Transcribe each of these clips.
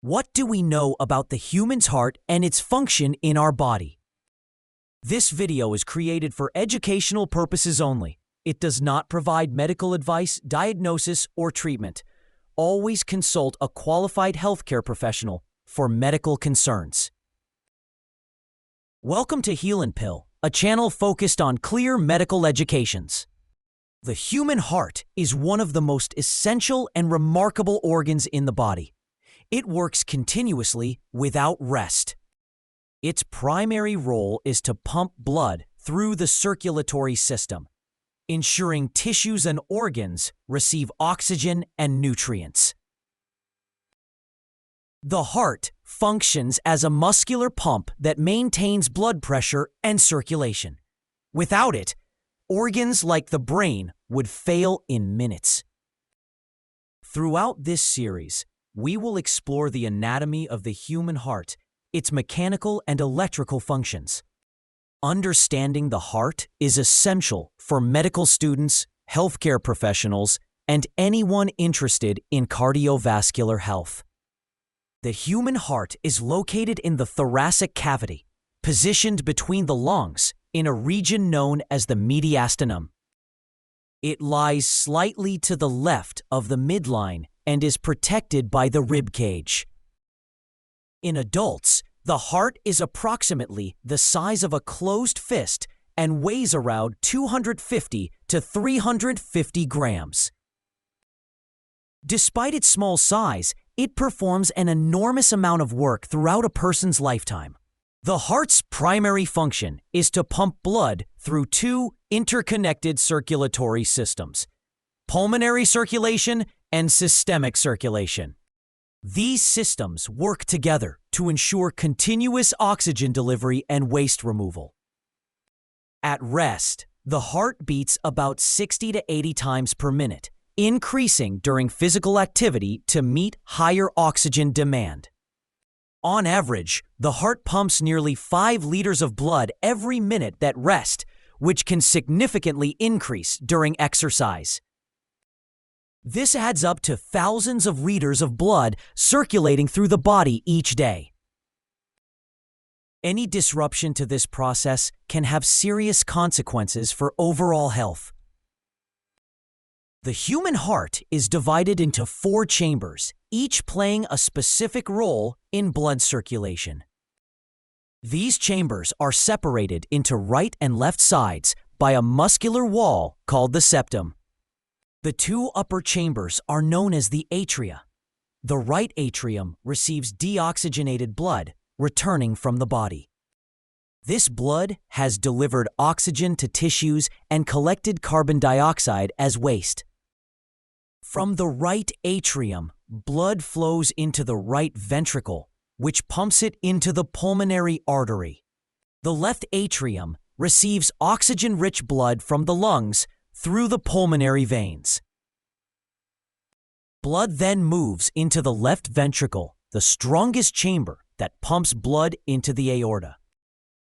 What do we know about the human's heart and its function in our body? This video is created for educational purposes only. It does not provide medical advice, diagnosis, or treatment. Always consult a qualified healthcare professional for medical concerns. Welcome to Heal&Pill, a channel focused on clear medical educations. The human heart is one of the most essential and remarkable organs in the body. It works continuously without rest. Its primary role is to pump blood through the circulatory system, ensuring tissues and organs receive oxygen and nutrients. The heart functions as a muscular pump that maintains blood pressure and circulation. Without it, organs like the brain would fail in minutes. Throughout this series, we will explore the anatomy of the human heart, its mechanical and electrical functions. Understanding the heart is essential for medical students, healthcare professionals, and anyone interested in cardiovascular health. The human heart is located in the thoracic cavity, positioned between the lungs in a region known as the mediastinum. It lies slightly to the left of the midline and is protected by the rib cage. In adults, the heart is approximately the size of a closed fist and weighs around 250 to 350 grams. Despite its small size, it performs an enormous amount of work throughout a person's lifetime. The heart's primary function is to pump blood through two interconnected circulatory systems: pulmonary circulation and systemic circulation. These systems work together to ensure continuous oxygen delivery and waste removal. At rest, the heart beats about 60 to 80 times per minute, increasing during physical activity to meet higher oxygen demand. On average, the heart pumps nearly 5 liters of blood every minute at rest, which can significantly increase during exercise. This adds up to thousands of liters of blood circulating through the body each day. Any disruption to this process can have serious consequences for overall health. The human heart is divided into 4 chambers, each playing a specific role in blood circulation. These chambers are separated into right and left sides by a muscular wall called the septum. The 2 upper chambers are known as the atria. The right atrium receives deoxygenated blood returning from the body. This blood has delivered oxygen to tissues and collected carbon dioxide as waste. From the right atrium, blood flows into the right ventricle, which pumps it into the pulmonary artery. The left atrium receives oxygen-rich blood from the lungs through the pulmonary veins. Blood then moves into the left ventricle, the strongest chamber that pumps blood into the aorta.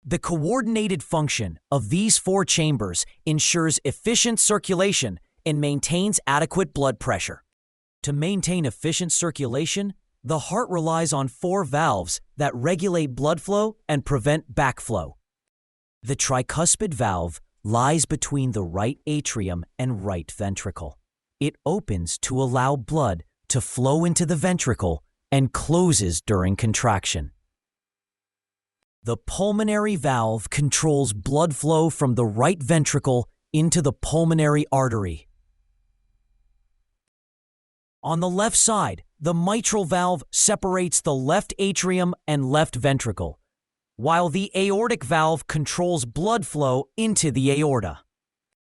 The coordinated function of these 4 chambers ensures efficient circulation and maintains adequate blood pressure. To maintain efficient circulation, the heart relies on 4 valves that regulate blood flow and prevent backflow. The tricuspid valve lies between the right atrium and right ventricle. It opens to allow blood to flow into the ventricle and closes during contraction. The pulmonary valve controls blood flow from the right ventricle into the pulmonary artery. On the left side, the mitral valve separates the left atrium and left ventricle, while the aortic valve controls blood flow into the aorta.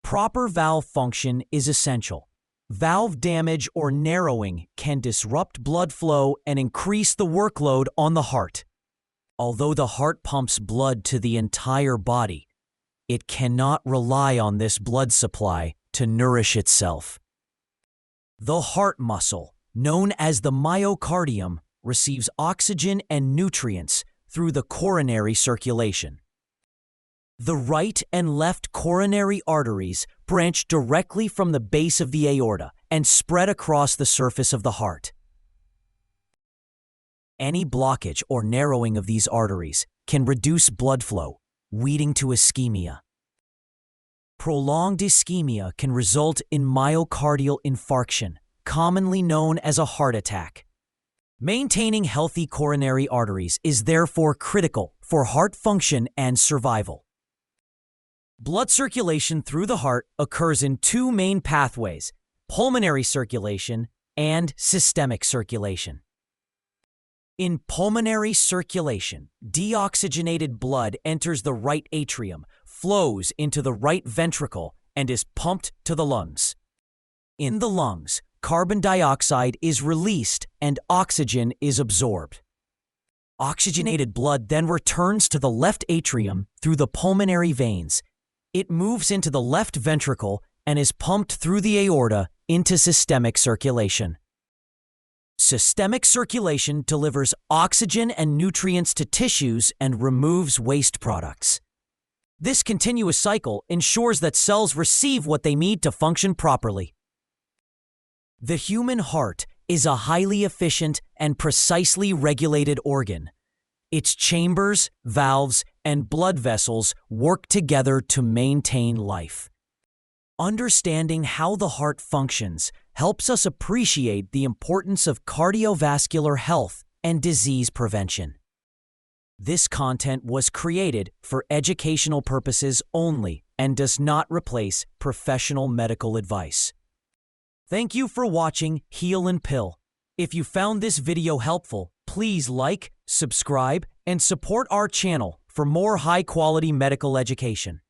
Proper valve function is essential. Valve damage or narrowing can disrupt blood flow and increase the workload on the heart. Although the heart pumps blood to the entire body, it cannot rely on this blood supply to nourish itself. The heart muscle, known as the myocardium, receives oxygen and nutrients through the coronary circulation. The right and left coronary arteries branch directly from the base of the aorta and spread across the surface of the heart. Any blockage or narrowing of these arteries can reduce blood flow, leading to ischemia. Prolonged ischemia can result in myocardial infarction, commonly known as a heart attack. Maintaining healthy coronary arteries is therefore critical for heart function and survival. Blood circulation through the heart occurs in two main pathways: pulmonary circulation and systemic circulation. In pulmonary circulation, deoxygenated blood enters the right atrium, flows into the right ventricle, and is pumped to the lungs. In the lungs, carbon dioxide is released and oxygen is absorbed. Oxygenated blood then returns to the left atrium through the pulmonary veins. It moves into the left ventricle and is pumped through the aorta into systemic circulation. Systemic circulation delivers oxygen and nutrients to tissues and removes waste products. This continuous cycle ensures that cells receive what they need to function properly. The human heart is a highly efficient and precisely regulated organ. Its chambers, valves, and blood vessels work together to maintain life. Understanding how the heart functions helps us appreciate the importance of cardiovascular health and disease prevention. This content was created for educational purposes only and does not replace professional medical advice. Thank you for watching Heal&Pill. If you found this video helpful, please like, subscribe, and support our channel for more high-quality medical education.